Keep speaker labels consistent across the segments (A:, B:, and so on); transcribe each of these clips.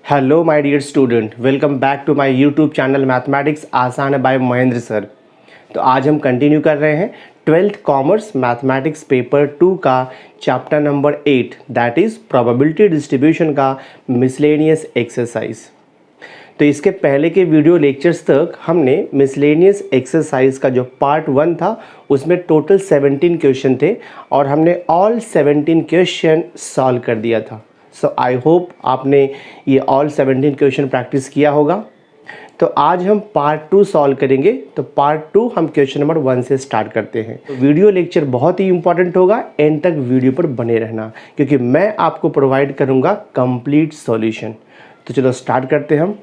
A: Hello my dear student, welcome back to my YouTube channel mathematics आसान है bye Mahendra sir. तो आज हम कंटिन्यू कर रहे हैं 12th कॉमर्स मैथमेटिक्स पेपर 2 का chapter number 8 that is probability distribution का मिसलेनियस एक्सरसाइज। तो इसके पहले के वीडियो लेक्चर्स तक हमने मिसलेनियस एक्सरसाइज का जो पार्ट 1 था उसमें टोटल 17 क्वेश्चन थे और हमने ऑल 17 क्वेश्चन सॉल्व कर दिया था। सो आई होप आपने ये ऑल 17 क्वेश्चन प्रैक्टिस किया होगा। तो आज हम पार्ट 2 सॉल्व करेंगे। तो पार्ट 2 हम क्वेश्चन नंबर 1 से स्टार्ट करते हैं। तो वीडियो लेक्चर बहुत ही इंपॉर्टेंट होगा, एंड तक वीडियो पर बने रहना क्योंकि मैं आपको प्रोवाइड करूंगा कंप्लीट सॉल्यूशन। तो चलो स्टार्ट करते हैं हम।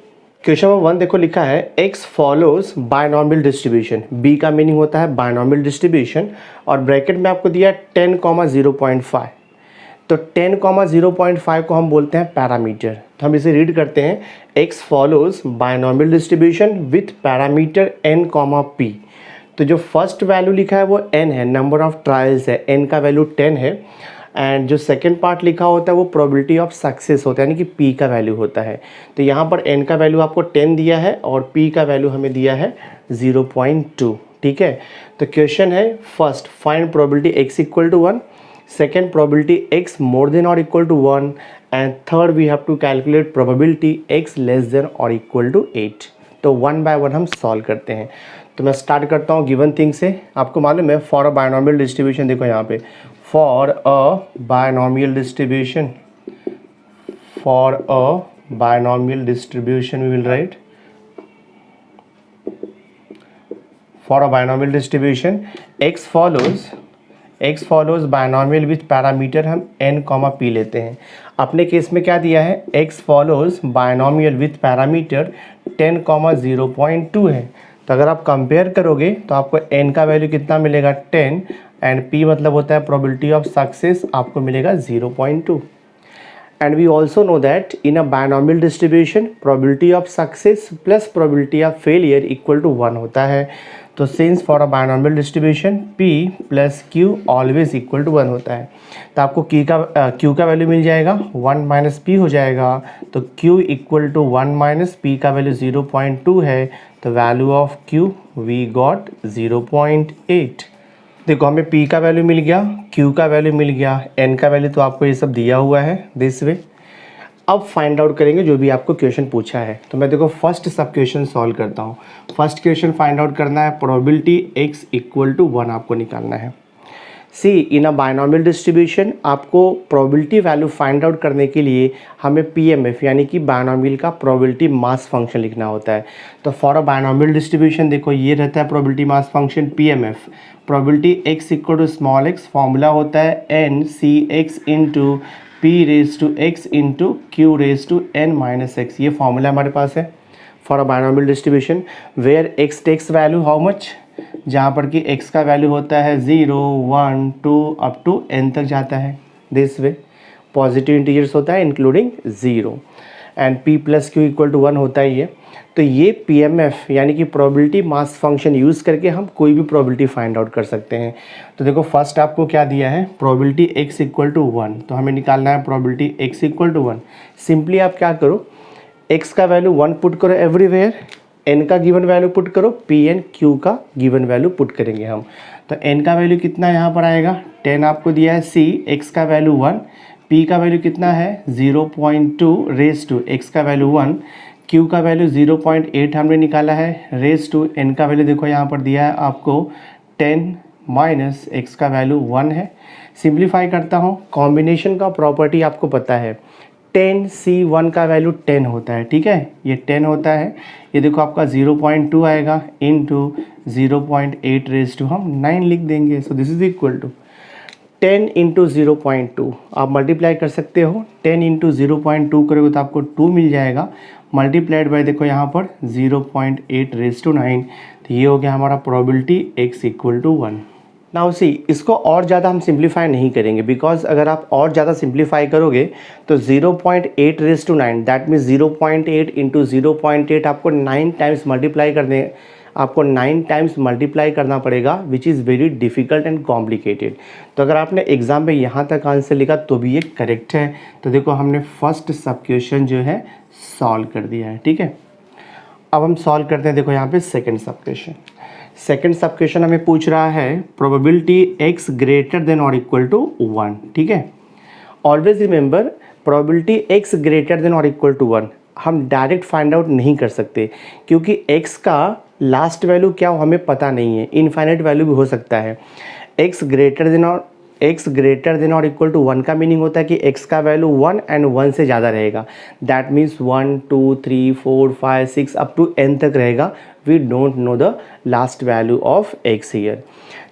A: क्वेश्चन नंबर 1 देखो, लिखा है x follows binomial distribution. b का मीनिंग होता है बायनॉमियल डिस्ट्रीब्यूशन और ब्रैकेट में आपको दिया 10,0.5। तो 10,0.5 को हम बोलते हैं पैरामीटर। तो हम इसे रीड करते हैं, x follows binomial distribution with parameter n, p। तो जो फर्स्ट वैल्यू लिखा है वो n है, नंबर ऑफ ट्रायल्स है, n का वैल्यू 10 है। एंड जो सेकंड पार्ट लिखा होता है वो प्रोबेबिलिटी ऑफ सक्सेस होता है, यानी कि p का वैल्यू होता है। तो यहाँ पर n का वैल्यू आपको 10 दिया है और p का वैल्यू हमें दिया है 0.2। ठीक है, तो क्वेश्चन है first, find probability x equal to 1, second probability x more than or equal to 1, and third we have to calculate probability x less than or equal to 8। तो वन बाय वन हम solve करते हैं। तो मैं start करता हूँ given thing से। आपको मालूम है फॉर अ बायनॉमियल डिस्ट्रीब्यूशन, देखो यहाँ पे for a binomial distribution, for a binomial distribution we will write for a binomial distribution x follows binomial with parameter हम n, p लेते हैं। अपने केस में क्या दिया है, x follows binomial with parameter 10,0.2 है। तो अगर आप कंपेयर करोगे तो आपको n का वैल्यू कितना मिलेगा 10 एंड p मतलब होता है प्रोबेबिलिटी ऑफ सक्सेस, आपको मिलेगा 0.2। And we also know that in a binomial distribution probability of success plus probability of failure equal to 1 होता है। तो since for a binomial distribution p plus q always equal to 1 होता है। तो आपको q का वैल्यू मिल जाएगा 1 माइनस p हो जाएगा। तो q equal to 1 minus p का वैल्यू 0.2 है। तो value of q we got 0.8। देखो हमें p का वैल्यू मिल गया, q का वैल्यू मिल गया, n का वैल्यू तो आपको ये सब दिया हुआ है दिस वे। अब फाइंड आउट करेंगे जो भी आपको क्वेश्चन पूछा है। तो मैं देखो फर्स्ट सब क्वेश्चन सॉल्व करता हूँ। फर्स्ट क्वेश्चन फाइंड आउट करना है प्रोबेबिलिटी x इक्वल टू 1 आपको निकालना है। सी इन अ बायनॉमियल डिस्ट्रीब्यूशन आपको प्रोबेबिलिटी वैल्यू फाइंड आउट करने के लिए हमें PMF यानी कि बायनॉमियल का प्रोबेबिलिटी मास फंक्शन लिखना होता है। तो फॉर अ बायनॉमियल डिस्ट्रीब्यूशन देखो ये रहता है probability mass function PMF। Probability x equal to small x, formula होता है NCx into p raise to x into q raise to n minus x। ये फॉर्मूला हमारे पास है for a binomial distribution where x takes value how much, जहाँ पर कि x का वैल्यू होता है 0, 1, 2 अप टू n तक जाता है दिस वे। पॉजिटिव इंटीजर्स होता है including 0 and p plus q equal to 1 होता ही है। तो ये PMF यानी कि प्रोबेबिलिटी मास फंक्शन यूज़ करके हम कोई भी प्रोबेबिलिटी फाइंड आउट कर सकते हैं। तो देखो फर्स्ट आपको क्या दिया है, प्रोबेबिलिटी x इक्वल टू 1। तो हमें निकालना है probability x equal to 1। Simply आप क्या करो, x का वैल्यू 1 पुट करो एवरीवेयर, n का गिवन वैल्यू पुट करो, p एंड q का गिवन वैल्यू पुट करेंगे हम। तो n का वैल्यू कितना यहाँ पर आएगा 10 आपको दिया है, c x का वैल्यू 1, p का वैल्यू कितना है 0.2 रेज टू x का वैल्यू 1, q का वैल्यू 0.8 हमने निकाला है रेज टू n का वैल्यू देखो यहाँ पर दिया है आपको 10 माइनस x का वैल्यू 1 है। सिंप्लीफाई करता हूँ, कॉम्बिनेशन का प्रॉपर्टी आपको पता है 10c1 का वैल्यू 10 होता है। ठीक है, ये 10 होता है। ये देखो आपका 0.2 आएगा इंटू 0.8 रेज टू हम 9 लिख देंगे। So this is equal to 10 into 0.2 आप मल्टीप्लाई कर सकते हो। 10 इंटू 0.2 करोगे तो आपको 2 मिल जाएगा, मल्टीप्लाइड बाय देखो यहाँ पर 0.8 रेज टू 9। तो ये हो गया हमारा probability x equal to 1। Now see, इसको और ज़्यादा हम सिंप्लीफाई नहीं करेंगे बिकॉज अगर आप और ज़्यादा सिंप्लीफाई करोगे तो 0.8 raise to 9 that means 0.8 into 0.8 आपको 9 टाइम्स मल्टीप्लाई करने आपको 9 टाइम्स मल्टीप्लाई करना पड़ेगा, which is very difficult and complicated. तो अगर आपने एग्ज़ाम में यहाँ तक आंसर लिखा तो भी ये करेक्ट है। तो देखो हमने फर्स्ट सब क्वेश्चन जो है सॉल्व कर दिया है, ठीक है। अब हम सॉल्व करते हैं, देखो यहाँ पे सेकंड सब क्वेश्चन। सेकंड सब क्वेश्चन हमें पूछ रहा है probability x greater than or equal to 1, ठीक है। Always remember probability x greater than or equal to 1 हम डायरेक्ट फाइंड आउट नहीं कर सकते, क्योंकि x का लास्ट वैल्यू क्या हो हमें पता नहीं है, इनफाइनाइट वैल्यू भी हो सकता है। x greater than or equal to 1 का मीनिंग होता है कि x का वैल्यू 1 एंड 1 से ज़्यादा रहेगा। That means 1 2 3 4 5 6 up to n तक रहेगा। We don't know the last value of x here.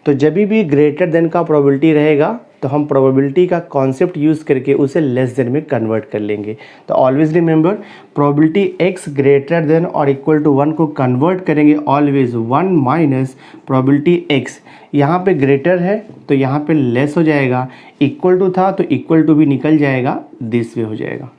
A: तो जब भी ग्रेटर देन का प्रोबेबिलिटी रहेगा तो हम प्रोबेबिलिटी का कॉन्सेप्ट यूज़ करके उसे लेस देन में कन्वर्ट कर लेंगे। तो always remember probability x greater than or equal to 1 को कन्वर्ट करेंगे ऑलवेज 1 माइनस प्रोबेबिलिटी x। यहाँ पे ग्रेटर है तो यहाँ पे लेस हो जाएगा, इक्वल टू था तो इक्वल टू भी निकल जाएगा, दिस वे हो जाएगा।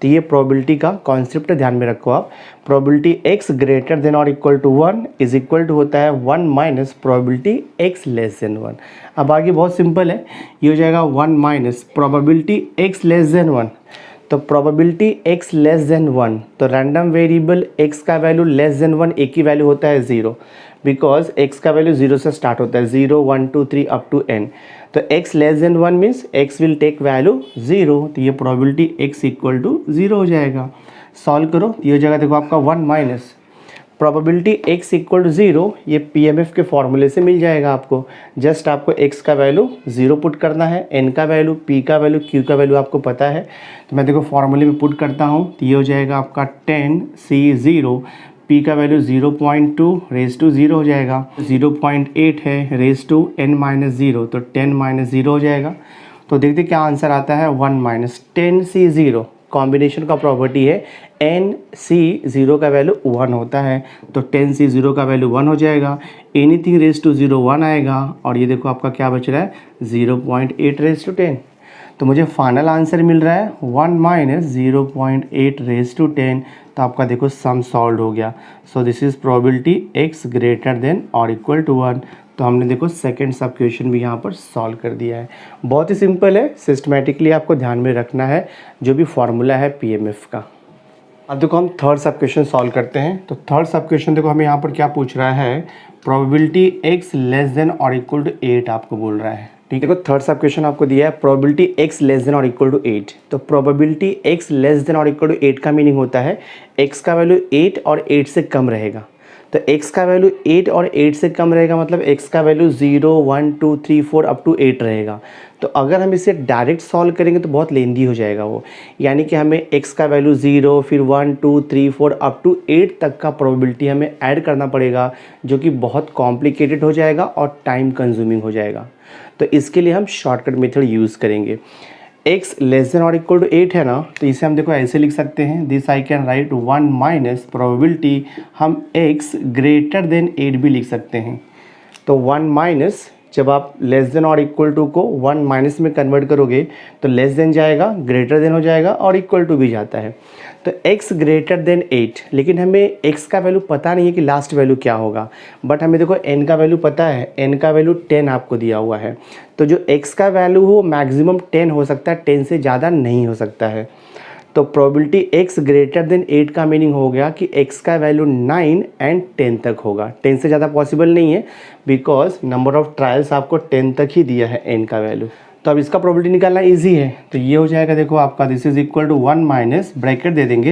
A: तो ये प्रोबेबिलिटी का कॉन्सेप्ट ध्यान में रखो आप। Probability x greater than or equal to 1 is equal to होता है 1 minus probability x less than 1। अब आगे बहुत सिंपल है, ये हो जाएगा 1 minus probability x less than 1। तो प्रोबेबिलिटी x लेस देन 1, तो रैंडम वेरिएबल x का वैल्यू लेस देन 1 एक ही वैल्यू होता है 0, बिकॉज x का वैल्यू 0 से स्टार्ट होता है, 0 1 2 3 अप टू n। तो x less than 1 means x will take value 0, तो ये प्रोबेबिलिटी x इक्वल टू 0 हो जाएगा। सॉल्व करो तो ये हो जाएगा, देखो आपका 1 minus probability x equal to 0, ये PMF के फॉर्मूले से मिल जाएगा आपको। जस्ट आपको x का वैल्यू 0 पुट करना है, n का वैल्यू, p का वैल्यू, q का वैल्यू आपको पता है। तो मैं देखो फॉर्मूले में पुट करता हूँ, तो ये हो जाएगा आपका 10c0, p का वैल्यू 0.2 रेज टू 0 हो जाएगा, 0.8 है रेज टू n माइनस 0, तो 10 माइनस 0 हो जाएगा। तो देखते क्या आंसर आता है, 1 माइनस 10c0। कॉम्बिनेशन का प्रॉपर्टी है nc0 का वैल्यू 1 होता है, तो 10c0 का वैल्यू 1 हो जाएगा, एनीथिंग रेज टू 0 1 आएगा, और ये देखो आपका क्या बच रहा है 0.8 रेज टू 10। तो मुझे फाइनल आंसर मिल रहा है 1 माइनस 0.8 रेज टू 10। तो आपका देखो सम सॉल्व हो गया। सो this is probability x greater than or equal to 1। तो हमने देखो सेकंड सब क्वेश्चन भी यहाँ पर सॉल्व कर दिया है। बहुत ही सिंपल है, सिस्टमेटिकली आपको ध्यान में रखना है जो भी फॉर्मूला है PMF का। अब देखो हम थर्ड सब क्वेश्चन सॉल्व करते हैं। तो थर्ड सब क्वेश्चन देखो हमें यहाँ पर क्या पूछ रहा है, probability x less then or equal to 8 आपको बोल रहा है, ठीक है। देखो थर्ड सब क्वेश्चन आपको दिया है probability x less then or equal to 8। तो probability x less then or equal to 8 का मीनिंग होता है x का वैल्यू 8 और 8 से कम रहेगा। तो x का वैल्यू 8 और 8 से कम रहेगा, मतलब x का वैल्यू 0 1 2 3 4 अप टू 8 रहेगा। तो अगर हम इसे डायरेक्ट सॉल्व करेंगे तो बहुत लेंदी हो जाएगा वो, यानी कि हमें x का वैल्यू 0 फिर 1 2 3 4 अप टू 8 तक का प्रोबेबिलिटी हमें ऐड करना पड़ेगा, जो कि बहुत कॉम्प्लिकेटेड हो जाएगा और टाइम कंज्यूमिंग हो जाएगा। तो इसके लिए हम शॉर्टकट मेथड यूज़ करेंगे। x less then or equal to 8 है ना, तो इसे हम देखो ऐसे लिख सकते हैं, this I can write 1 minus probability, हम x ग्रेटर देन 8 भी लिख सकते हैं। तो 1 माइनस, जब आप less than or equal to को 1 माइनस में कन्वर्ट करोगे तो लेस देन जाएगा, ग्रेटर देन हो जाएगा और इक्वल टू भी जाता है। तो x ग्रेटर देन 8, लेकिन हमें x का वैल्यू पता नहीं है कि लास्ट वैल्यू क्या होगा, बट हमें देखो n का वैल्यू पता है, n का वैल्यू 10 आपको दिया हुआ है। तो जो x का वैल्यू हो मैक्सिमम 10 हो सकता है, 10 से ज़्यादा नहीं हो सकता है। तो प्रोबेबिलिटी x ग्रेटर देन 8 का मीनिंग हो गया कि x का वैल्यू 9 एंड 10 तक होगा। 10 से ज़्यादा पॉसिबल नहीं है, बिकॉज नंबर ऑफ ट्रायल्स आपको 10 तक ही दिया है n का वैल्यू। तो अब इसका प्रोबेबिलिटी निकालना इजी है। तो ये हो जाएगा, देखो आपका this is equal to 1 minus bracket दे देंगे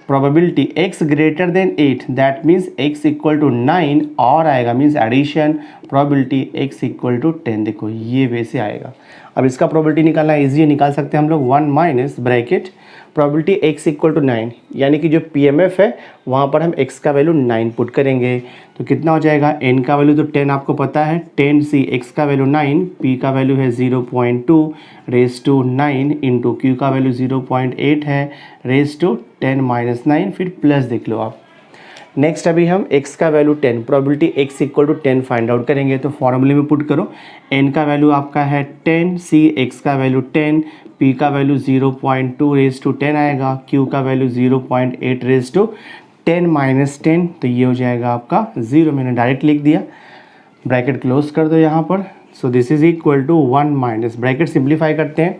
A: probability x greater than 8, that means x equal to 9 और आएगा means addition probability x equal to 10। देखो ये वैसे आएगा। अब इसका प्रोबेबिलिटी निकालना इजी है, निकाल सकते हैं हम लोग 1 minus bracket probability x equal to 9, यानी कि जो PMF है वहाँ पर हम x का वैल्यू 9 पुट करेंगे। तो कितना हो जाएगा, n का वैल्यू तो 10 आपको पता है, 10c, x का वैल्यू 9, p का वैल्यू है 0.2 रेज टू 9 इंटू q का वैल्यू 0.8 है रेज टू 10 माइनस 9, फिर प्लस देख लो आप। नेक्स्ट अभी हम x का value 10, probability x equal to 10 find out करेंगे। तो फॉर्मूले में पुट करो, n का वैल्यू आपका है 10c, x का वैल्यू 10, p का वैल्यू 0.2 रेज टू 10 आएगा, q का वैल्यू 0.8 रेज टू 10 माइनस 10, तो ये हो जाएगा आपका 0, मैंने डायरेक्ट लिख दिया, ब्रैकेट क्लोज कर दो यहाँ पर। So this is equal to 1 minus, bracket simplify करते हैं,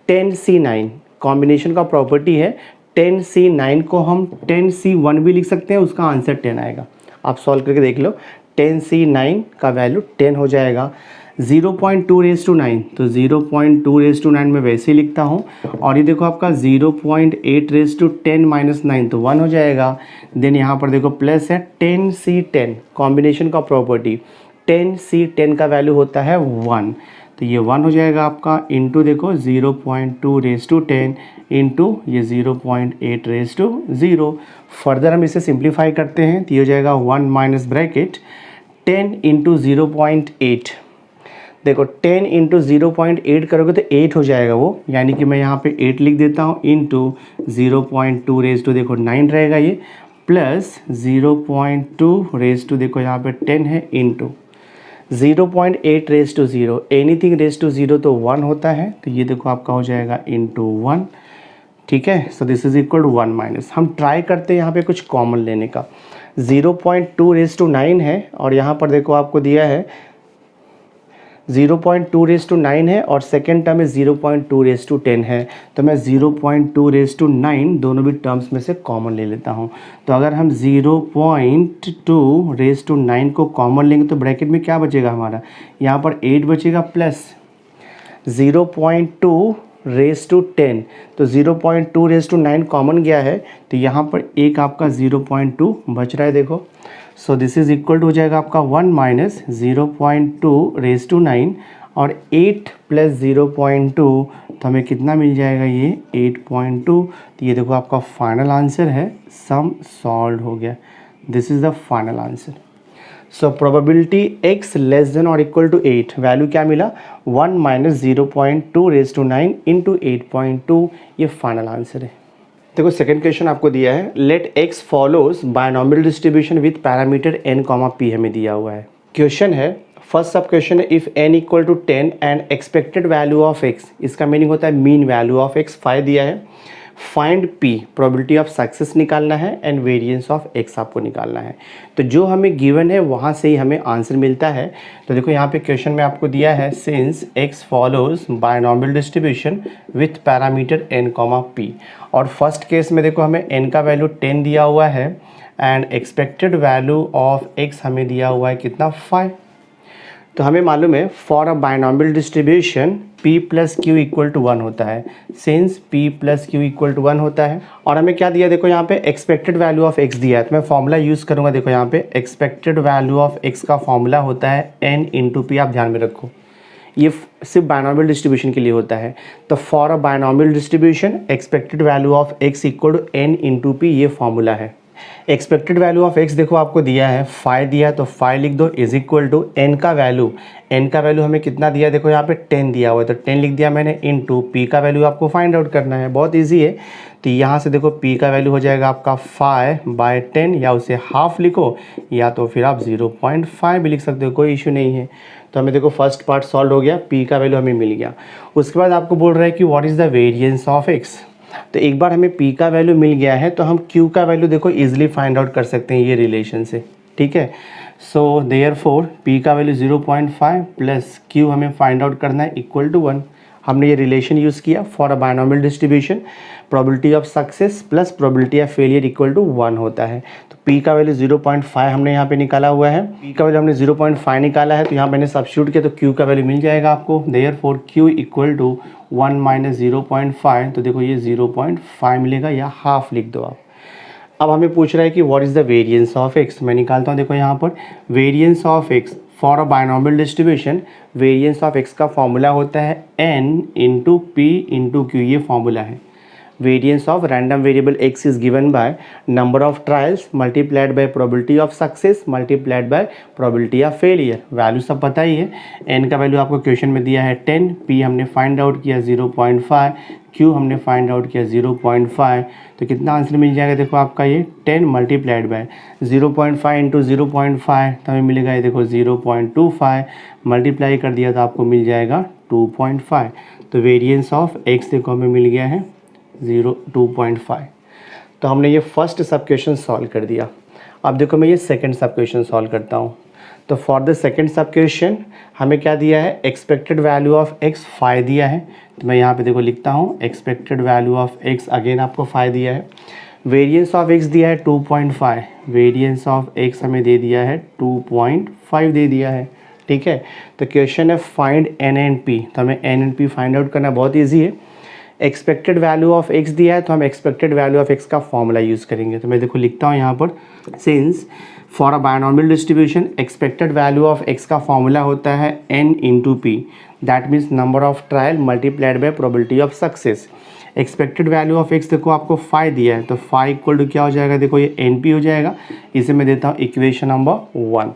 A: 10C9 कॉम्बिनेशन का प्रॉपर्टी है, 10C9 को हम 10C1 भी लिख सकते हैं, उसका आंसर 10 आएगा। आप सॉल्व करके देख लो, 10C9 का वैल्यू 10 हो जाएगा। 0.2⁹9, तो 0.2⁹9 मैं वैसे ही लिखता हूँ, और ये देखो आपका 0.8⁻10⁻9, तो 1 हो जाएगा। देन यहाँ पर देखो प्लस है 10C10 कॉम्बिनेशन का प्रॉपर्टी, 10C10 का वैल्यू होता है 1, तो ये 1 हो जाएगा आपका, इंटू देखो 0.2⁻10 इंटू ये 0.8⁻0। फर्दर हम इसे सिंप्लीफाई करते हैं, तो ये हो जाएगा 1 माइनस ब्रैकेट 10 इंटू 0.8, देखो 10 इंटू 0.8 करोगे तो 8 हो जाएगा वो, यानी कि मैं यहाँ पे 8 लिख देता हूँ, इंटू 0.2 देखो 9 रहेगा ये, प्लस 0.2 देखो यहाँ पे 10 है, इंटू 0.8 एनीथिंग रेज टू 0 तो 1 होता है, तो ये देखो आपका हो जाएगा इंटू 1, ठीक है। So this is equal to 1 minus, हम ट्राई करते हैं यहाँ पे कुछ कॉमन लेने का, 0.2⁹9 है, और यहाँ पर देखो आपको दिया है 0.2⁹9 है, और सेकेंड टर्म में 0.2⁻10 है, तो मैं 0.2⁹9 दोनों भी टर्म्स में से कॉमन ले लेता हूँ। तो अगर हम 0.2⁹9 को कॉमन लेंगे तो ब्रैकेट में क्या बचेगा हमारा, यहाँ पर 8 बचेगा, प्लस 0.2⁻10, तो 0.2⁹9 कॉमन गया है, तो यहाँ पर एक आपका 0.2 बच रहा है, देखो। So this is equal to हो जाएगा आपका 1 माइनस 0.2⁹9, और 8 प्लस 0.2, तो हमें कितना मिल जाएगा, ये 8.2। तो ये देखो आपका फाइनल आंसर है, सम सॉल्व हो गया, this is the final answer. So probability x less then or equal to 8, value क्या मिला, 1 माइनस 0.2⁹9 इंटू 8.2, ये फाइनल आंसर है। देखो सेकंड क्वेश्चन आपको दिया है, let x follows binomial distribution with parameter n, p हमें दिया हुआ है। क्वेश्चन है, फर्स्ट सब क्वेश्चन है, if n equal to 10 and expected value of x, इसका मीनिंग होता है मीन वैल्यू ऑफ x 5 दिया है, find p, probability of success निकालना है, एंड वेरिएंस ऑफ x आपको निकालना है। तो जो हमें गिवन है वहाँ से ही हमें आंसर मिलता है। तो देखो यहाँ पे क्वेश्चन में आपको दिया है, since x follows binomial distribution with parameter n, p, और फर्स्ट केस में देखो हमें n का वैल्यू 10 दिया हुआ है, and expected value of x हमें दिया हुआ है कितना, 5। तो हमें मालूम है for a binomial distribution p plus q equal to 1 होता है, since p plus q equal to 1 होता है, और हमें क्या दिया, देखो यहाँ पे एक्सपेक्टेड वैल्यू ऑफ x दिया है, तो मैं फॉर्मूला यूज़ करूँगा। देखो यहाँ पे एक्सपेक्टेड वैल्यू ऑफ x का फॉर्मूला होता है n इंटू पी, आप ध्यान में रखो, ये सिर्फ बायनॉमियल डिस्ट्रीब्यूशन के लिए होता है। तो for a binomial distribution expected value of x equal to n into p, ये फॉर्मूला है। एक्सपेक्टेड वैल्यू ऑफ x देखो आपको दिया है 5 दिया, तो 5 लिख दो, इज इक्वल टू n का वैल्यू हमें कितना दिया, देखो यहाँ पे 10 दिया हुआ है, तो 10 लिख दिया मैंने, इनटू p का वैल्यू आपको फाइंड आउट करना है, बहुत इजी है। तो यहाँ से देखो p का वैल्यू हो जाएगा आपका 5/10, या उसे हाफ लिखो, या तो फिर आप 0.5 भी लिख सकते हो, कोई इशू नहीं है। तो हमें देखो फर्स्ट पार्ट सॉल्व हो गया, p का वैल्यू हमें मिल गया। उसके बाद आपको बोल रहा है कि what is the variance of x, तो एक बार हमें p का वैल्यू मिल गया है, तो हम q का वैल्यू देखो इजीली फाइंड आउट कर सकते हैं ये रिलेशन से, ठीक है। सो देयरफॉर p का वैल्यू 0.5 प्लस q हमें फाइंड आउट करना है इक्वल टू 1। हमने ये रिलेशन यूज़ किया for a binomial distribution, probability of success plus probability of failure equal to 1 होता है। तो p का वैल्यू 0.5 हमने यहाँ पे निकाला हुआ है, p का वैल्यू हमने 0.5 निकाला है, तो यहाँ मैंने सब्स्टिट्यूट किया, तो q का वैल्यू मिल जाएगा आपको। Therefore q equal to 1 minus 0.5, तो देखो ये 0.5 मिलेगा, या हाफ लिख दो आप। अब हमें पूछ रहा है कि what is the variance of x, मैं निकालता हूँ। देखो यहाँ पर variance of x for a binomial distribution, variance of x का फॉर्मूला होता है n into P into Q, ये फॉर्मूला है। Variance of random variable x is given by number of trials multiplied by probability of success multiplied by probability of failure. Value सब पता ही है, n का वैल्यू आपको क्वेश्चन में दिया है 10, p हमने फाइंड आउट किया 0.5, q हमने फाइंड आउट किया 0.5, तो कितना आंसर मिल जाएगा, देखो आपका ये 10 मल्टीप्लाइड बाय 0.5 इंटू 0.5, तो हमें मिलेगा ये देखो 0.25, मल्टीप्लाई कर दिया तो आपको मिल जाएगा 2.5। तो वेरिएंस ऑफ x देखो हमें मिल गया है 2.5। तो हमने ये फर्स्ट सब क्वेश्चन सॉल्व कर दिया। अब देखो मैं ये सेकंड सब क्वेश्चन सॉल्व करता हूँ। तो फॉर द सेकंड सब क्वेश्चन हमें क्या दिया है, एक्सपेक्टेड वैल्यू ऑफ x 5 दिया है। तो मैं यहाँ पे देखो लिखता हूँ expected value of x, again आपको 5 दिया है। वेरिएंस ऑफ x दिया है 2.5, वेरिएंस ऑफ x हमें दे दिया है 2.5 दे दिया है, ठीक है। तो क्वेश्चन है फाइंड n एंड p, तो हमें n and p find out करना बहुत ईजी है। एक्सपेक्टेड वैल्यू ऑफ x दिया है तो हम एक्सपेक्टेड वैल्यू ऑफ x का फॉर्मूला यूज़ करेंगे। तो मैं देखो लिखता हूँ यहाँ पर, since for a binormal distribution expected value of x का फॉर्मूला होता है n into p, that means number of trial multiplied by probability of success. Expected value of x देखो आपको 5 दिया है, तो 5 इक्वल टू क्या हो जाएगा, देखो ये NP हो जाएगा। इसे मैं देता हूँ इक्वेशन नंबर 1।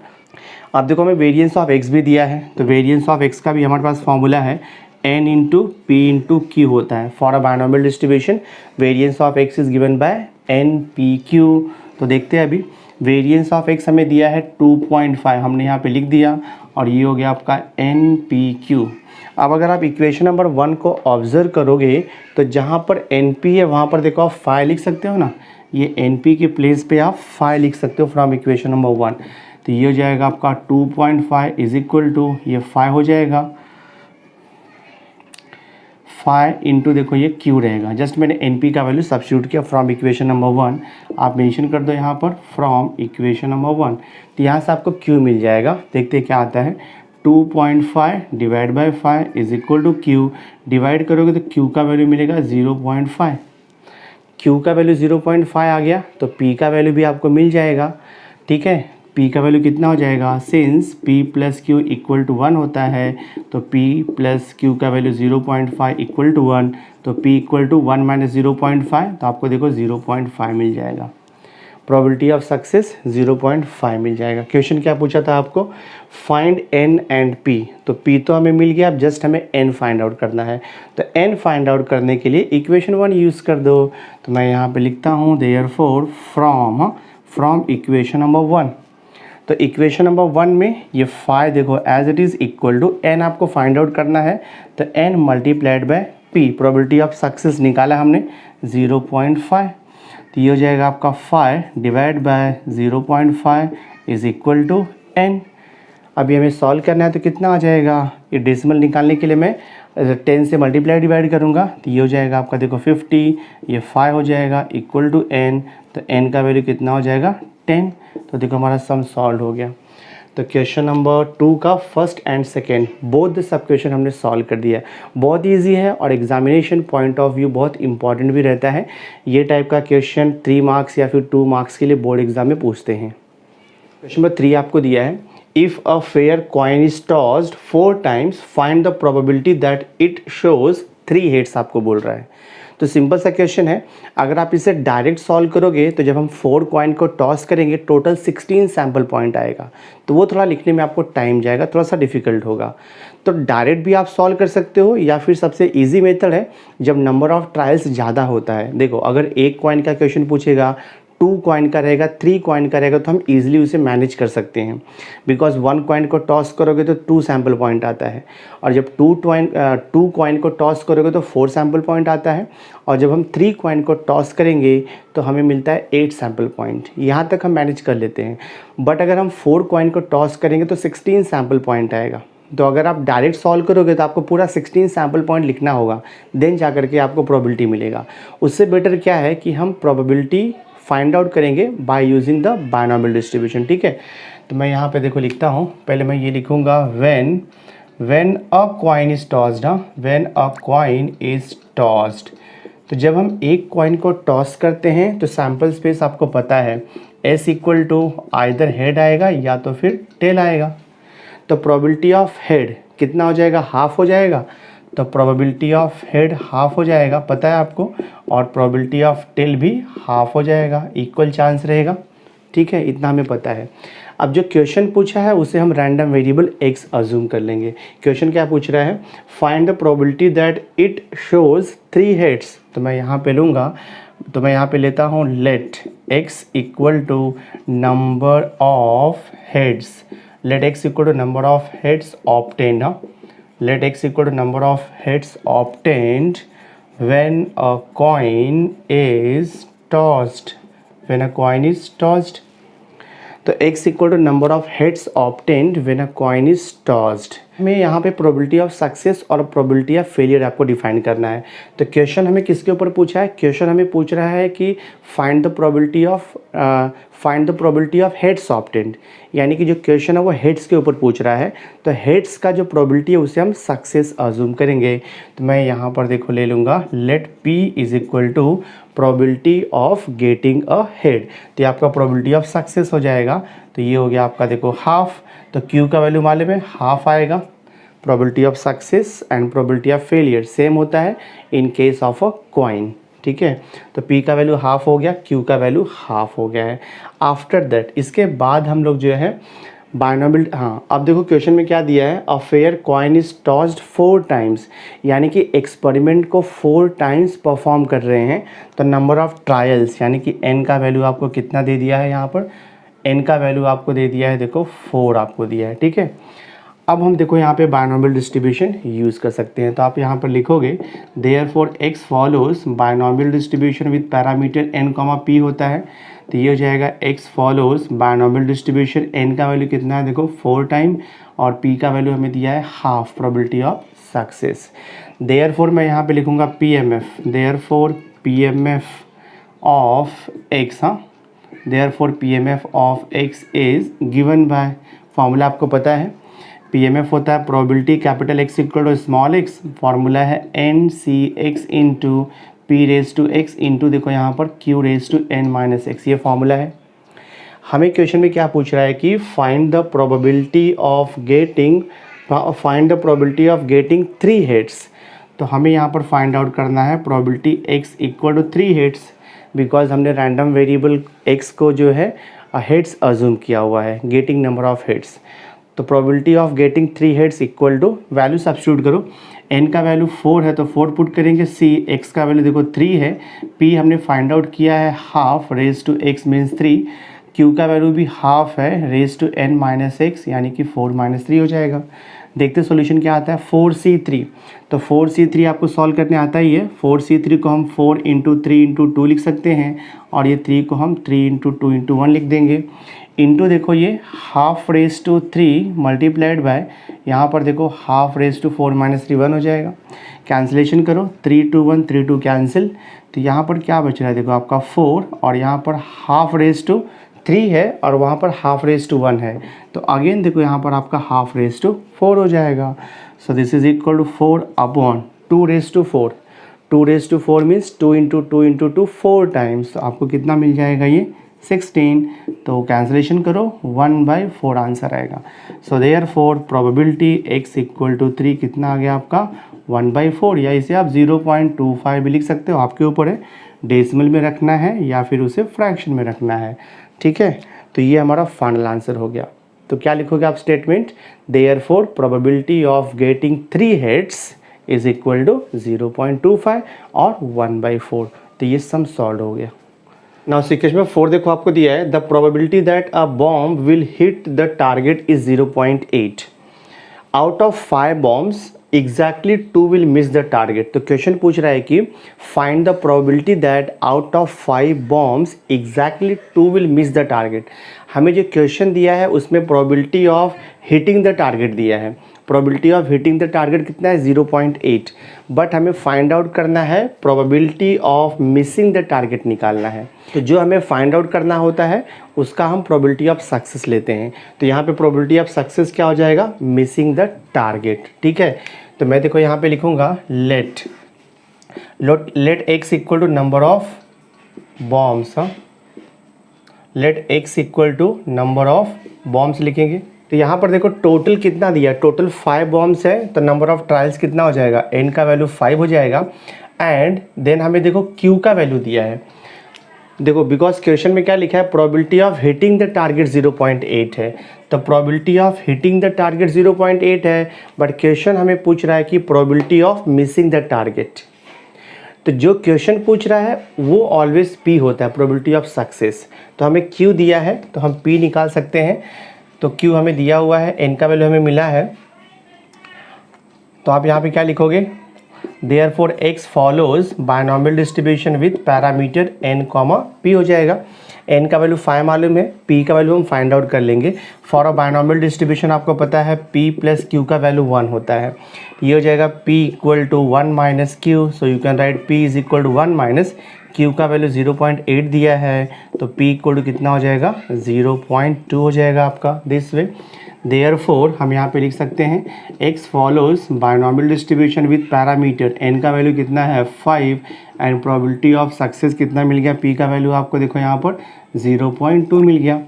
A: अब देखो हमें वेरिएंस ऑफ x भी दिया है, तो वेरिएंस ऑफ x का भी हमारे पास फॉर्मूला है n into p into q होता है। For a binormal distribution variance of x is given bye NPQ। तो देखते हैं अभी वेरिएंस ऑफ x हमें दिया है 2.5, हमने यहाँ पे लिख दिया, और ये हो गया आपका NPQ। अब अगर आप इक्वेशन नंबर 1 को ऑब्जर्व करोगे तो जहाँ पर NP है वहाँ पर देखो आप 5 लिख सकते हो ना, ये NP के प्लेस पे आप 5 लिख सकते हो फ्रॉम इक्वेशन नंबर 1। तो ये हो जाएगा आपका 2.5 इज इक्वल टू, ये 5 हो जाएगा 5 इंटू देखो ये Q रहेगा, जस्ट मैंने NP का वैल्यू सब्स्टिट्यूट किया फ्रॉम इक्वेशन नंबर 1। आप मेंशन कर दो यहाँ पर फ्रॉम इक्वेशन नंबर 1, तो यहाँ से आपको Q मिल जाएगा। देखते हैं क्या आता है, 2.5 divide by 5 is equal to Q, divide करोगे तो Q का वैल्यू मिलेगा 0.5। Q का वैल्यू 0.5 आ गया तो P का वैल्यू भी आपको मिल जाएगा, ठीक है। P का वैल्यू कितना हो जाएगा, since P plus Q equal to 1 होता है, तो P प्लस Q का वैल्यू 0.5 इक्वल टू 1, तो P इक्वल टू 1 माइनस 0.5, तो आपको देखो 0.5 मिल जाएगा। प्रोबेबिलिटी ऑफ सक्सेस 0.5 मिल जाएगा। क्वेश्चन क्या पूछा था आपको, फाइंड n एंड p, तो p तो हमें मिल गया, अब जस्ट हमें n फाइंड आउट करना है। तो n फाइंड आउट करने के लिए इक्वेशन 1 यूज़ कर दो। तो मैं यहाँ पे लिखता हूँ देयरफॉर फ्रॉम इक्वेशन नंबर 1। तो इक्वेशन नंबर 1 में ये 5 देखो as it is equal to n आपको फाइंड आउट करना है, तो n multiplied by p, probability of success निकाला हमने 0.5। तो ये हो जाएगा आपका 5 divide by 0.5 is equal to n। अभी हमें सॉल्व करना है तो कितना आ जाएगा, ये डेसिमल निकालने के लिए मैं 10 से मल्टीप्लाई डिवाइड करूँगा, तो ये हो जाएगा आपका देखो 50, ये 5 हो जाएगा इक्वल टू n, तो n का वैल्यू कितना हो जाएगा 10। तो देखो हमारा सम सॉल्व हो गया। तो क्वेश्चन नंबर 2 का first and second both the sub question हमने सॉल्व कर दिया है। बहुत इजी है और एग्जामिनेशन पॉइंट ऑफ व्यू बहुत इंपॉर्टेंट भी रहता है। ये टाइप का क्वेश्चन 3 मार्क्स या फिर 2 मार्क्स के लिए बोर्ड एग्जाम में पूछते हैं। क्वेश्चन नंबर 3 आपको दिया है, if a fair coin is tossed 4 times find the probability that it shows 3 heads, आपको बोल रहा है। तो सिंपल सा क्वेश्चन है, अगर आप इसे डायरेक्ट सॉल्व करोगे तो जब हम 4 कॉइन को टॉस करेंगे टोटल 16 सैम्पल पॉइंट आएगा, तो वो थोड़ा लिखने में आपको टाइम जाएगा, थोड़ा सा डिफिकल्ट होगा। तो डायरेक्ट भी आप सॉल्व कर सकते हो, या फिर सबसे इजी मेथड है जब नंबर ऑफ ट्रायल्स ज़्यादा होता है। देखो अगर 1 कॉइन का क्वेश्चन पूछेगा, 2 कॉइन का रहेगा, 3 कॉइन का रहेगा, तो हम इजीली उसे मैनेज कर सकते हैं, बिकॉज 1 कॉइन को टॉस करोगे तो 2 सैम्पल पॉइंट आता है, और जब 2 कॉइन को टॉस करोगे तो 4 सैम्पल पॉइंट आता है, और जब हम 3 कॉइन को टॉस करेंगे तो हमें मिलता है 8 सैम्पल पॉइंट। यहाँ तक हम मैनेज कर लेते हैं। बट अगर हम 4 कॉइन को टॉस करेंगे तो 16 सैम्पल पॉइंट आएगा। तो अगर आप डायरेक्ट सॉल्व करोगे तो आपको पूरा 16 सैम्पल पॉइंट लिखना होगा, देन जा करके आपको प्रोबेबिलिटी मिलेगा। उससे बेटर क्या है कि हम प्रोबेबिलिटी फाइंड आउट करेंगे by using the binormal distribution, ठीक है। तो मैं यहाँ पे देखो लिखता हूँ, पहले मैं ये लिखूँगा when a coin is tossed, when a coin is tossed. तो जब हम एक कॉइन को टॉस करते हैं तो सैम्पल स्पेस आपको पता है S equal to either head आएगा या तो फिर टेल आएगा। तो प्रोबेबिलिटी ऑफ हेड कितना हो जाएगा, हाफ हो जाएगा, तो प्रोबेबिलिटी ऑफ हेड हाफ हो जाएगा, पता है आपको, और प्रोबेबिलिटी ऑफ टेल भी हाफ हो जाएगा, इक्वल चांस रहेगा, ठीक है, इतना हमें पता है। अब जो क्वेश्चन पूछा है उसे हम रैंडम वेरिएबल x अज्यूम कर लेंगे। क्वेश्चन क्या पूछ रहा है, find the probability that it shows 3 heads. तो मैं यहाँ पे लूँगा, तो मैं यहाँ पे लेता हूँ let x equal to number of heads, let x equal to number of heads obtained, let x equal to number of heads obtained when a coin is tossed, when a coin is tossed, तो x equal to number of heads obtained when a coin is tossed. हमें यहाँ पे probability of success और probability of failure आपको define करना है। तो question हमें किसके ऊपर पूछा है? क्वेश्चन हमें पूछ रहा है कि find the probability of heads obtained, यानी कि जो क्वेश्चन है वो हेड्स के ऊपर पूछ रहा है। तो हेड्स का जो प्रोबेबिलिटी है उसे हम सक्सेस अज्यूम करेंगे। तो मैं यहाँ पर देखो ले लूँगा let p is equal to probability of getting a head, तो ये आपका प्रोबेबिलिटी ऑफ सक्सेस हो जाएगा। तो ये हो गया आपका देखो हाफ, तो q का वैल्यू मालूम है हाफ आएगा। Probability of success and probability of failure same होता है in case of a coin, ठीक है। तो p का वैल्यू हाफ हो गया, q का वैल्यू हाफ हो गया है। आफ्टर दैट इसके बाद हम लोग जो है बाइनोमियल, हाँ अब देखो क्वेश्चन में क्या दिया है, a fair coin is tossed 4 times, यानी कि एक्सपेरिमेंट को 4 टाइम्स परफॉर्म कर रहे हैं। तो नंबर ऑफ ट्रायल्स यानी कि n का वैल्यू आपको कितना दे दिया है, यहाँ पर n का वैल्यू आपको दे दिया है देखो 4 आपको दिया है, ठीक है। अब हम देखो यहाँ पे बाइनोमियल डिस्ट्रीब्यूशन यूज़ कर सकते हैं। तो आप यहाँ पर लिखोगे therefore x follows binomial distribution with parameter n, p होता है। तो ये हो जाएगा x follows binomial distribution, n का वैल्यू कितना है देखो 4 टाइम और p का वैल्यू हमें दिया है half, probability of success. Therefore मैं यहाँ पे लिखूँगा PMF, therefore PMF of x, हाँ therefore PMF of x is given by, formula आपको पता है PMF होता है probability capital X equal to small x, formula है NCX into P raise to x into देखो यहाँ पर Q raise to n minus x, ये फार्मूला है। हमें क्वेश्चन में क्या पूछ रहा है कि find the probability of getting 3 heads. तो हमें यहाँ पर फाइंड आउट करना है probability x equal to 3 heads, because हमने रैंडम वेरिएबल x को जो है हेड्स अज्यूम किया हुआ है, गेटिंग नंबर ऑफ हेड्स। तो probability of getting 3 heads equal to value substitute करो, n का वैल्यू 4 है तो 4 पुट करेंगे, x का वैल्यू देखो 3 है, p हमने फाइंड आउट किया है half raise to x means 3, q का वैल्यू भी हाफ है raise to n minus x यानी कि 4 माइनस 3 हो जाएगा। देखते सोल्यूशन क्या आता है 4c3, तो 4c3 आपको सॉल्व करने आता ही है। 4c3 को हम 4 इंटू 3 इंटू 2 लिख सकते हैं और ये 3 को हम 3 इंटू 2 इंटू 1 लिख देंगे। इंटू देखो ये half raise to 3 multiplied by यहाँ पर देखो हाफ रेज टू 4 माइनस 3 1 हो जाएगा। कैंसिलेशन करो 3 2 1 3 2 कैंसिल, तो यहाँ पर क्या बच रहा है देखो आपका 4 और यहाँ पर हाफ रेज टू 3 है और वहाँ पर हाफ रेज टू 1 है, तो अगेन देखो यहाँ पर आपका हाफ रेज टू 4 हो जाएगा। So this is equal to 4 upon 2 raise to 4, 2 raise to 4 means 2 into 2 into 2 4 times, तो आपको कितना मिल जाएगा ये 16, तो कैंसिलेशन करो 1/4 आंसर आएगा। So therefore probability x equal to 3 कितना आ गया आपका 1/4, या इसे आप 0.25 भी लिख सकते हो, आपके ऊपर है डेसिमल में रखना है या फिर उसे फ्रैक्शन में रखना है, ठीक है। तो ये हमारा फाइनल आंसर हो गया। तो क्या लिखोगे आप statement, therefore probability of getting 3 heads is equal to 0.25 और 1/4, तो ये सम सॉल्व हो गया। नाउ सिक्वेशन में 4 देखो आपको दिया है, the probability that a bomb will hit the target is 0.8, out of 5 bombs exactly 2 will miss the target. तो क्वेश्चन पूछ रहा है कि find the probability that out of 5 bombs exactly 2 will miss the target. हमें जो question दिया है उसमें probability of hitting the target दिया है, probability of hitting the target कितना है 0.8, बट हमें फाइंड आउट करना है probability of missing the target निकालना है। तो जो हमें फाइंड आउट करना होता है उसका हम प्रोबेबिलिटी ऑफ सक्सेस लेते हैं। तो यहाँ पे प्रोबेबिलिटी ऑफ सक्सेस क्या हो जाएगा, मिसिंग द टारगेट, ठीक है। तो मैं देखो यहाँ पे लिखूँगा let x equal to number of bombs, let x equal to number of bombs लिखेंगे। तो यहाँ पर देखो टोटल कितना दिया, टोटल 5 बॉम्ब्स है, तो नंबर ऑफ ट्रायल्स कितना हो जाएगा, n का वैल्यू 5 हो जाएगा। एंड देन हमें देखो q का वैल्यू दिया है, देखो बिकॉज क्वेश्चन में क्या लिखा है probability of hitting the target 0.8 है, तो probability of hitting the target 0.8 है, बट क्वेश्चन हमें पूछ रहा है कि probability of missing the target. तो जो क्वेश्चन पूछ रहा है वो ऑलवेज p होता है, प्रोबेबिलिटी ऑफ सक्सेस। तो हमें q दिया है तो हम p निकाल सकते हैं, तो q हमें दिया हुआ है, n का वैल्यू हमें मिला है, तो आप यहाँ पे क्या लिखोगे therefore x follows binomial distribution with parameter n comma p हो जाएगा। n का वैल्यू 5 मालूम है, p का वैल्यू हम फाइंड आउट कर लेंगे। फॉर अ बायनॉमियल डिस्ट्रीब्यूशन आपको पता है p प्लस q का वैल्यू 1 होता है। ये हो जाएगा p equal to 1 minus q, so you can write p is equal to 1 minus q का वैल्यू 0.8 दिया है, तो p इक्वल टू कितना हो जाएगा 0.2 हो जाएगा आपका दिस वे। देयरफॉर हम यहाँ पे लिख सकते हैं x follows binomial distribution with parameter n का वैल्यू कितना है 5 एंड प्रोबेबिलिटी ऑफ सक्सेस कितना मिल गया, p का वैल्यू आपको देखो यहाँ पर 0.2 मिल गया।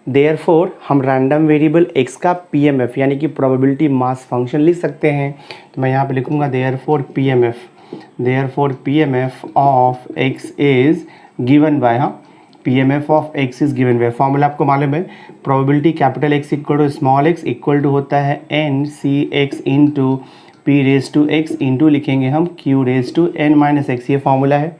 A: देयरफॉर हम रैंडम वेरिएबल x का PMF यानी कि प्रोबेबिलिटी मास फंक्शन लिख सकते हैं। तो मैं यहाँ पे लिखूँगा therefore PMF of x is given by PMF of x is given by, formula आपको मालूम है, probability capital X equal to small x equal to होता है NCx into P raise to x into लिखेंगे हम Q raise to n minus x, ये formula है।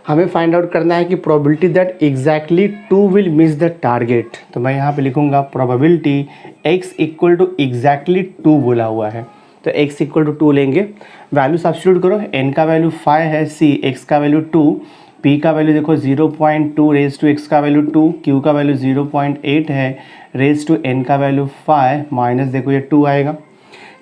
A: हमें फाइंड आउट करना है कि probability that exactly 2 will miss the target, तो मैं यहाँ पे लिखूँगा probability x equal to exactly 2 बोला हुआ है, तो x इक्वल टू 2 लेंगे, वैल्यू सब्स्टिट्यूट करो, n का वैल्यू 5 है, c x का वैल्यू 2, p का वैल्यू देखो 0.2 रेज टू x का वैल्यू 2, q का वैल्यू 0.8 है, रेज टू n का वैल्यू 5 माइनस देखो ये 2 आएगा।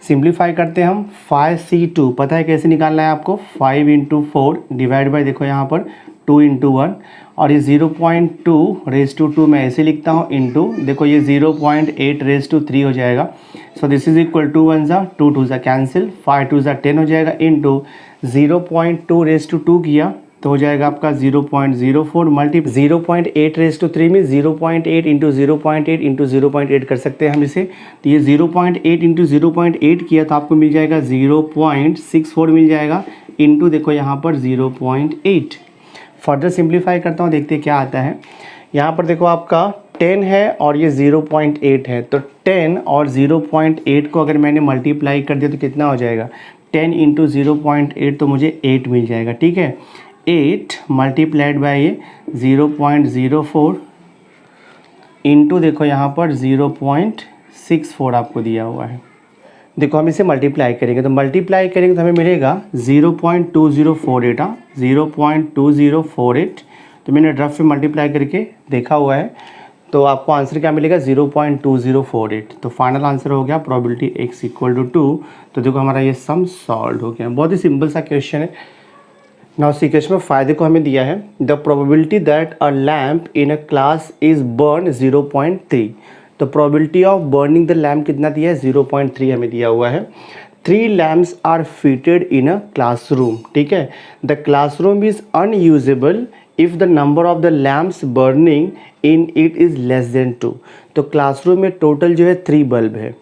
A: सिंप्लीफाई करते हैं हम, 5c2 पता है कैसे निकालना है आपको, 5 इंटू 4 डिवाइड बाई देखो यहाँ पर 2 इंटू 1, और ये 0.2 रेज टू 2 मैं ऐसे लिखता हूँ इंटू देखो ये 0.8 रेज टू 3 हो जाएगा। So this is equal to 1 ज़ा 2 2 ज़ा कैंसिल, 5 2 ज़ा 10 हो जाएगा इंटू 0.2 रेज टू 2 किया तो हो जाएगा आपका 0.04 मल्टी 0.8 रेज टू 3 में 0.8 इंटू 0.8 इंटू 0.8 कर सकते हैं हम इसे, तो ये 0.8 इंटू 0.8 किया तो आपको मिल जाएगा 0.64 मिल जाएगा इंटू देखो यहाँ पर 0.8। फर्दर सिंप्लीफाई करता हूँ, देखते हैं क्या आता है। यहाँ पर देखो आपका 10 है और ये 0.8 है, तो 10 और 0.8 को अगर मैंने मल्टीप्लाई कर दिया तो कितना हो जाएगा, 10 इंटू 0.8 तो मुझे 8 मिल जाएगा, ठीक है। 8 मल्टीप्लाइड बाई ये 0.04 इंटू देखो यहाँ पर 0.64 आपको दिया हुआ है। देखो हम इसे मल्टीप्लाई करेंगे, तो मल्टीप्लाई करेंगे तो हमें मिलेगा 0.2048, 0.2048, तो मैंने रफ में मल्टीप्लाई करके देखा हुआ है, तो आपको आंसर क्या मिलेगा 0.2048। तो फाइनल आंसर हो गया प्रोबेबिलिटी x इक्वल टू 2। तो देखो हमारा ये सम सॉल्व हो गया, बहुत ही सिंपल सा क्वेश्चन है। नाउ सी क्वेश्चन में फ़ायदे को हमें दिया है, the probability that a lamp in a class is burn 0.3, तो probability of burning the lamp कितना दिया है 0.3 हमें दिया हुआ है। 3 lamps are fitted in a classroom, ठीक है, the classroom is unusable if the number of the lamps burning in it is less than 2, तो क्लासरूम में टोटल जो है 3 बल्ब है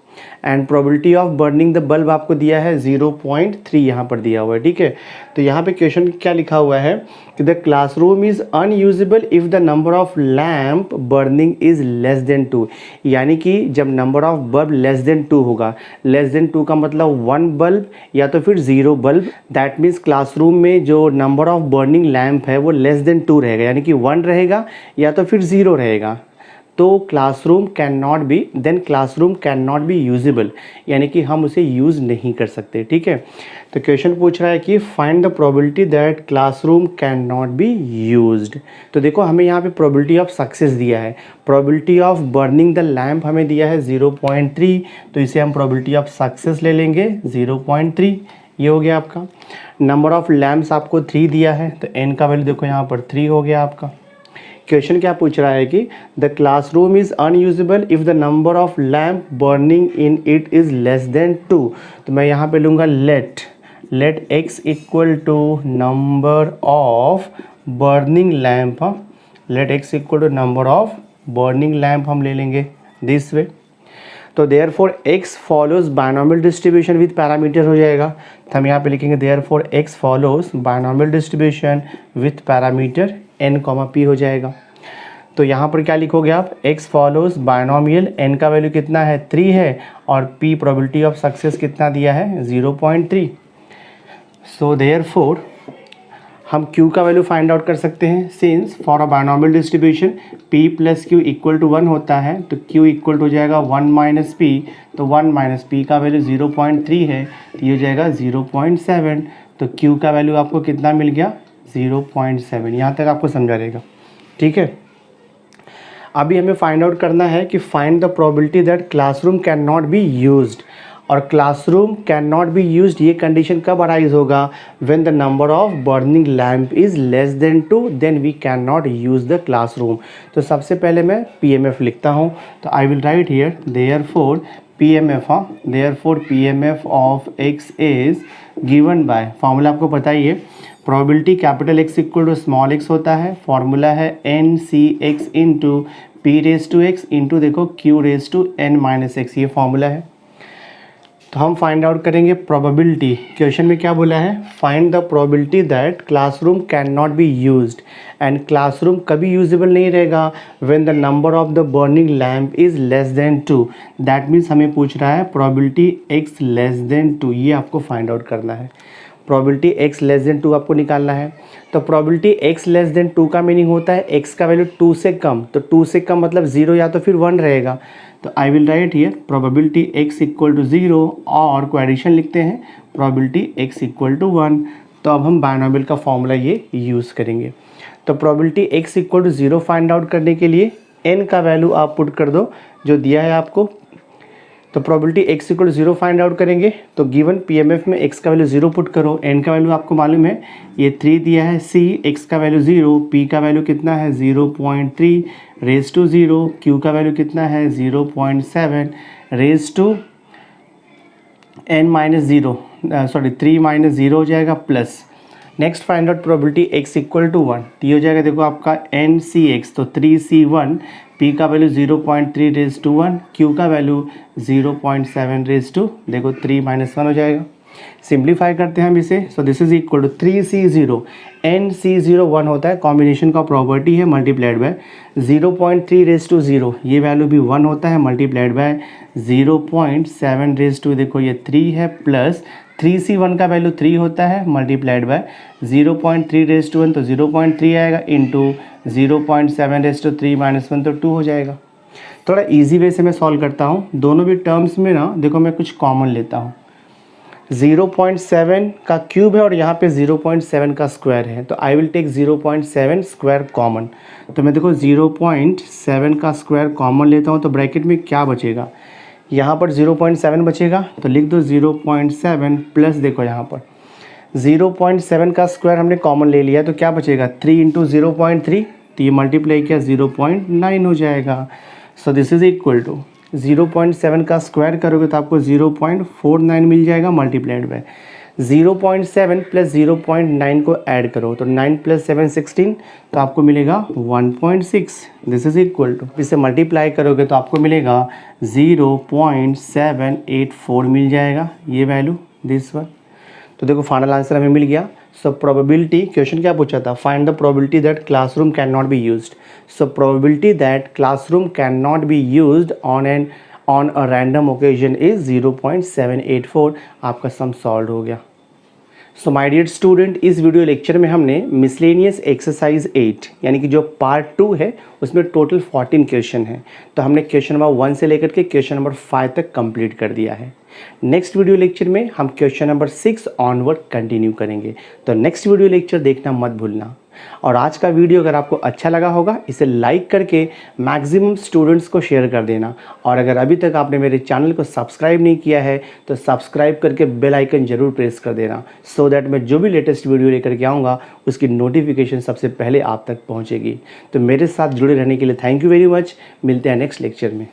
A: and probability of burning the bulb आपको दिया है 0.3 यहाँ पर दिया हुआ है, ठीक है। तो यहाँ पे क्वेश्चन क्या लिखा हुआ है कि the classroom is unusable if the number of lamp burning is less than 2, यानी कि जब number of bulb less than 2 होगा, लेस देन 2 का मतलब 1 बल्ब या तो फिर 0 बल्ब, दैट मीन्स क्लासरूम में जो नंबर ऑफ बर्निंग लैम्प है वो लेस देन 2 रहेगा, यानी कि 1 रहेगा या तो फिर 0 रहेगा, तो classroom can not B usable, यानी कि हम उसे यूज़ नहीं कर सकते, ठीक है। तो क्वेश्चन पूछ रहा है कि find the probability that classroom can not be used. तो देखो हमें यहाँ पे प्रोबेबिलिटी ऑफ सक्सेस दिया है, probability of burning the lamp हमें दिया है 0.3, तो इसे हम प्रोबेबिलिटी ऑफ सक्सेस ले लेंगे 0.3, ये हो गया आपका। नंबर ऑफ लैम्प्स आपको 3 दिया है, तो n का वैल्यू देखो यहाँ पर 3 हो गया आपका। क्वेश्चन क्या पूछ रहा है कि the classroom is unusable if the number of lamp burning in it is less than 2, तो मैं यहाँ पे लूँगा let x equal to number of burning lamp, let x equal to number of burning lamp हम ले लेंगे this way. तो therefore x follows binomial distribution with parameter हो जाएगा, तो हम यहाँ पे लिखेंगे therefore x follows binomial distribution with parameter n, p हो जाएगा। तो यहाँ पर क्या लिखोगे आप, x फॉलोज बायनॉमियल, n का वैल्यू कितना है 3 है और p प्रोबेबिलिटी ऑफ सक्सेस कितना दिया है 0.3। सो देयरफॉर हम q का वैल्यू फाइंड आउट कर सकते हैं। Since for a binomial distribution p plus q equal to 1 होता है, तो q इक्वल टू हो जाएगा 1 माइनस p, तो 1 माइनस p का वैल्यू 0.3 है, तो ये हो जाएगा 0.7, तो q का वैल्यू आपको कितना मिल गया 0.7। यहाँ तक आपको समझा रहेगा, ठीक है। अभी हमें फाइंड आउट करना है कि find the probability that classroom can not be used. और classroom can not be used ये कंडीशन कब अराइज होगा, when the number of burning lamp is less than 2, then we can not use the classroom. तो सबसे पहले मैं PMF लिखता हूँ, तो I will write here therefore PMF, therefore PMF of x is given by, formula आपको पता ही है, probability capital X equal to small x होता है, फॉर्मूला है NCX into P raise to x into देखो Q raise to N minus x, ये formula है। तो हम फाइंड आउट करेंगे प्रोबेबिलिटी। क्वेश्चन में क्या बोला है, find the probability that classroom can not be used, and classroom कभी यूजेबल नहीं रहेगा when the number of the burning lamp is less than 2। That means हमें पूछ रहा है प्रोबेबिलिटी x लेस देन 2, ये आपको फाइंड आउट करना है। प्रोबेबिलिटी x लेस देन 2 आपको निकालना है। तो प्रोबेबिलिटी x लेस देन 2 का मीनिंग होता है x का वैल्यू 2 से कम, तो 2 से कम मतलब 0 या तो फिर 1 रहेगा। तो I will write here probability x equal to 0 और कोएडिशन लिखते हैं प्रोबेबिलिटी x इक्वल टू 1। तो अब हम बायनॉमियल का फॉर्मूला ये यूज़ करेंगे। तो probability x equal to 0 find out करने के लिए n का वैल्यू आप पुट कर दो जो दिया है आपको। तो probability x equal to 0 find out करेंगे, तो गिवन PMF में x का वैल्यू 0 पुट करो, n का वैल्यू आपको मालूम है ये 3 दिया है, c x का वैल्यू 0, p का वैल्यू कितना है 0.3 रेज टू 0, q का वैल्यू कितना है 0.7 raise to n minus 0, sorry 3 minus 0 हो जाएगा plus. Next find out probability x equal to 1, तो ये हो जाएगा देखो आपका NCX, तो 3C1, p का वैल्यू 0.3 रेज टू 1, q का वैल्यू 0.7 रेज टू देखो 3 माइनस 1 हो जाएगा। सिंप्लीफाई करते हैं हम इसे, so this is equal to 3C0, NC0 1 होता है, कॉम्बिनेशन का प्रॉपर्टी है, मल्टीप्लाइड बाय 0.3 रेज टू 0, ये वैल्यू भी 1 होता है, मल्टीप्लाइड बाय 0.7 रेज टू देखो ये 3 है, प्लस 3C1 का वैल्यू 3 होता है, मल्टीप्लाइड बाय 0.3 रेज टू 1, तो 0.3 आएगा इंटू 0.7 रेज टू 3 माइनस 1, तो 2 हो जाएगा। थोड़ा इजी वे से मैं सॉल्व करता हूँ, दोनों भी टर्म्स में ना देखो मैं कुछ कॉमन लेता हूँ। 0.7 का क्यूब है और यहाँ पे 0.7 का स्क्वायर है, तो I will take 0.7 square common. तो मैं देखो 0.7 का स्क्वायर कॉमन लेता हूँ, तो ब्रैकेट में क्या बचेगा, यहाँ पर 0.7 बचेगा, तो लिख दो 0.7 प्लस देखो यहाँ पर 0.7 का स्क्वायर हमने कॉमन ले लिया, तो क्या बचेगा 3 इंटू 0.3, तो ये मल्टीप्लाई किया 0.9 हो जाएगा। So this is equal to 0.7 का स्क्वायर करोगे तो आपको 0.49 मिल जाएगा, मल्टीप्लाइड बाय 0.7 प्लस 0.9 को ऐड करो, तो 9 प्लस 7 16, तो आपको मिलेगा 1.6। दिस इज इक्वल टू, इसे मल्टीप्लाई करोगे तो आपको मिलेगा 0.784 मिल जाएगा, ये वैल्यू दिस वन। तो देखो फाइनल आंसर हमें मिल गया। सो प्रोबेबिलिटी, क्वेश्चन क्या पूछा था, find the probability that classroom can not be used. So probability that classroom can not be used on a random occasion is 0.784। आपका सम सॉल्व हो गया। सो माय डियर स्टूडेंट, इस video lecture में हमने miscellaneous exercise 8 यानी कि जो part 2 है उसमें टोटल 14 क्वेश्चन है, तो हमने क्वेश्चन नंबर 1 से लेकर के क्वेश्चन नंबर 5 तक कंप्लीट कर दिया है। नेक्स्ट वीडियो लेक्चर में हम क्वेश्चन नंबर 6 ऑनवर्ड कंटिन्यू करेंगे, तो नेक्स्ट वीडियो लेक्चर देखना मत भूलना। और आज का वीडियो अगर आपको अच्छा लगा होगा इसे लाइक करके मैक्सिमम स्टूडेंट्स को शेयर कर देना, और अगर अभी तक आपने मेरे चैनल को सब्सक्राइब नहीं किया है तो सब्सक्राइब करके बेल आइकन जरूर प्रेस कर देना, सो दैट मैं जो भी लेटेस्ट वीडियो लेकर के आऊँगा उसकी नोटिफिकेशन सबसे पहले आप तक पहुँचेगी। तो मेरे साथ जुड़े रहने के लिए थैंक यू वेरी मच। मिलते हैं नेक्स्ट लेक्चर में।